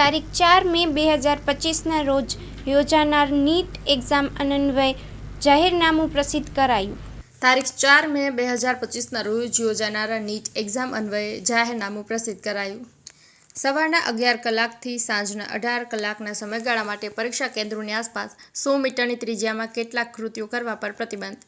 તારીખ 4 મે 2025ના રોજ યોજાનાર નીટ એક્ઝામ અન્વયે જાહેરનામું પ્રસિદ્ધ કરાયું. તારીખ 4 મે 2025ના રોજ યોજાનારા નીટ એક્ઝામ અન્વયે જાહેરનામું પ્રસિદ્ધ કરાયું. સવારના 11 કલાકથી સાંજના 18 કલાકના સમયગાળા માટે પરીક્ષા કેન્દ્રોની આસપાસ 100 મીટરની ત્રિજ્યામાં કેટલાક કૃત્યો કરવા પર પ્રતિબંધ.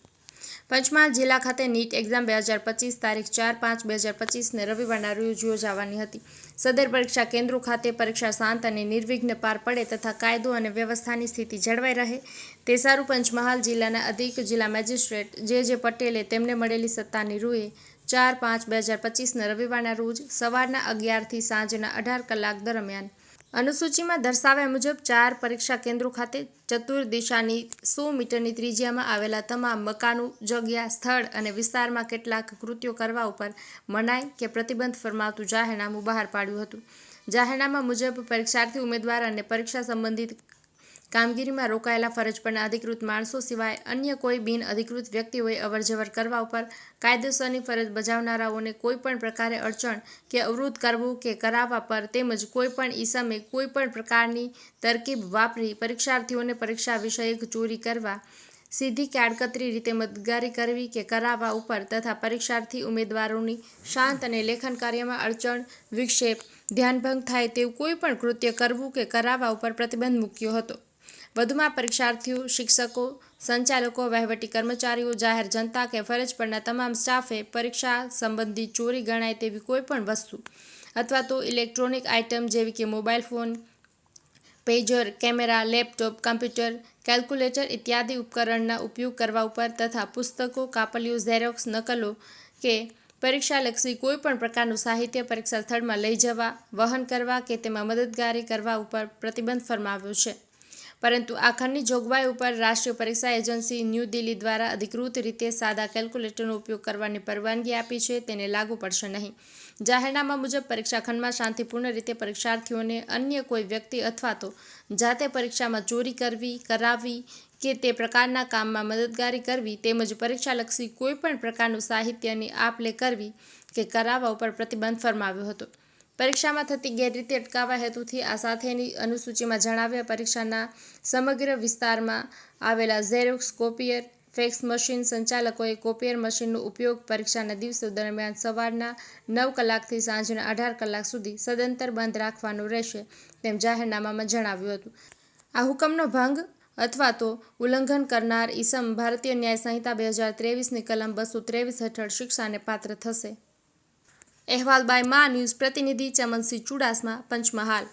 પંચમહાલ જિલ્લા ખાતે નીટ એક્ઝામ 2025 તારીખ 4/5/2025ને રવિવારના રોજ યોજાવાની હતી. સદર પરીક્ષા કેન્દ્રો ખાતે પરીક્ષા શાંત અને નિર્વિઘ્ન પાર પડે તથા કાયદો અને વ્યવસ્થાની સ્થિતિ જળવાઈ રહે તે સારું પંચમહાલ જિલ્લાના અધિક જિલ્લા મેજિસ્ટ્રેટ જે પટેલે તેમને મળેલી સત્તાની રૂએ 4/5/2025ના રવિવારના રોજ સવારના 11થી સાંજના 18 કલાક દરમિયાન અનુસૂચિમાં દર્શાવ્યા મુજબ 4 પરીક્ષા કેન્દ્રો ખાતે ચતુર્દિશાની 100 મીટરની ત્રિજ્યામાં આવેલા તમામ મકાનો, જગ્યા, સ્થળ અને વિસ્તારમાં કેટલાક કૃત્યો કરવા ઉપર મનાઈ કે પ્રતિબંધ ફરમાવતું જાહેરનામું બહાર પાડ્યું હતું. જાહેરનામા મુજબ પરીક્ષાર્થી ઉમેદવાર અને પરીક્ષા સંબંધિત કામગીરીમાં રોકાયેલા ફરજ પરના અધિકૃત માણસો સિવાય અન્ય કોઈ બિન અધિકૃત વ્યક્તિઓએ અવરજવર કરવા ઉપર, કાયદેસરની ફરજ બજાવનારાઓને કોઈપણ પ્રકારે અડચણ કે અવરોધ કરવો કે કરાવવા પર તેમજ કોઈપણ ઈસમે કોઈપણ પ્રકારની તરકીબ વાપરી પરીક્ષાર્થીઓને પરીક્ષા વિષયક ચોરી કરવા, સીધી કે આડકતરી રીતે મદદગારી કરવી કે કરાવવા ઉપર તથા પરીક્ષાર્થી ઉમેદવારોની શાંત અને લેખન કાર્યમાં અડચણ, વિક્ષેપ, ધ્યાનભંગ થાય તેવું કોઈપણ કૃત્ય કરવું કે કરાવવા ઉપર પ્રતિબંધ મૂક્યો હતો. વધુમાં પરીક્ષાર્થીઓ, શિક્ષકો, સંચાલકો, વહીવટી કર્મચારીઓ, જાહેર જનતા કે ફરજ પરના તમામ સ્ટાફે પરીક્ષા સંબંધી ચોરી ગણાય તેવી કોઈપણ વસ્તુ અથવા તો ઇલેક્ટ્રોનિક આઇટમ જેવી કે mobile phone, pager, camera, laptop, computer, calculator ઇત્યાદિ ઉપકરણના ઉપયોગ કરવા ઉપર તથા પુસ્તકો, કાપલીઓ, ઝેરોક્સ નકલો કે પરીક્ષાલક્ષી કોઈપણ પ્રકારનું સાહિત્ય પરીક્ષા સ્થળમાં લઈ જવા, વહન કરવા કે તેમાં મદદગારી કરવા ઉપર પ્રતિબંધ ફરમાવ્યો છે. પરંતુ આ ખંડની જોગવાઈ ઉપર રાષ્ટ્રીય પરીક્ષા એજન્સી ન્યૂ દિલ્હી દ્વારા અધિકૃત રીતે સાદા કેલ્ક્યુલેટરનો ઉપયોગ કરવાની પરવાનગી આપી છે તેને લાગુ પડશે નહીં. જાહેરનામા મુજબ પરીક્ષા ખંડમાં શાંતિપૂર્ણ રીતે પરીક્ષાર્થીઓને અન્ય કોઈ વ્યક્તિ અથવા તો જાતે પરીક્ષામાં ચોરી કરવી, કરાવવી કે તે પ્રકારના કામમાં મદદગારી કરવી તેમજ પરીક્ષાલક્ષી કોઈપણ પ્રકારનું સાહિત્યની આપ-લે કરવી કે કરાવવા ઉપર પ્રતિબંધ ફરમાવ્યો હતો. પરીક્ષામાં થતી ગેરરીતિ અટકાવવા હેતુથી આ સાથેની અનુસૂચિમાં જણાવ્યા પરીક્ષાના સમગ્ર વિસ્તારમાં આવેલા ઝેરોક્સ કોપીયર, ફેક્સ મશીન સંચાલકોએ કોપીયર મશીનનો ઉપયોગ પરીક્ષાના દિવસો દરમિયાન સવારના 9 કલાકથી સાંજના 18 કલાક સુધી સદંતર બંધ રાખવાનો રહેશે તેમ જાહેરનામામાં જણાવ્યું હતું. આ હુકમનો ભંગ અથવા તો ઉલ્લંઘન કરનાર ઈસમ ભારતીય ન્યાય સંહિતા 2023ની કલમ 223 હેઠળ શિક્ષાને પાત્ર થશે. અહેવાલ બાય મા ન્યૂઝ પ્રતિનિધિ ચમનસિંહ ચુડાસમા, પંચમહાલ.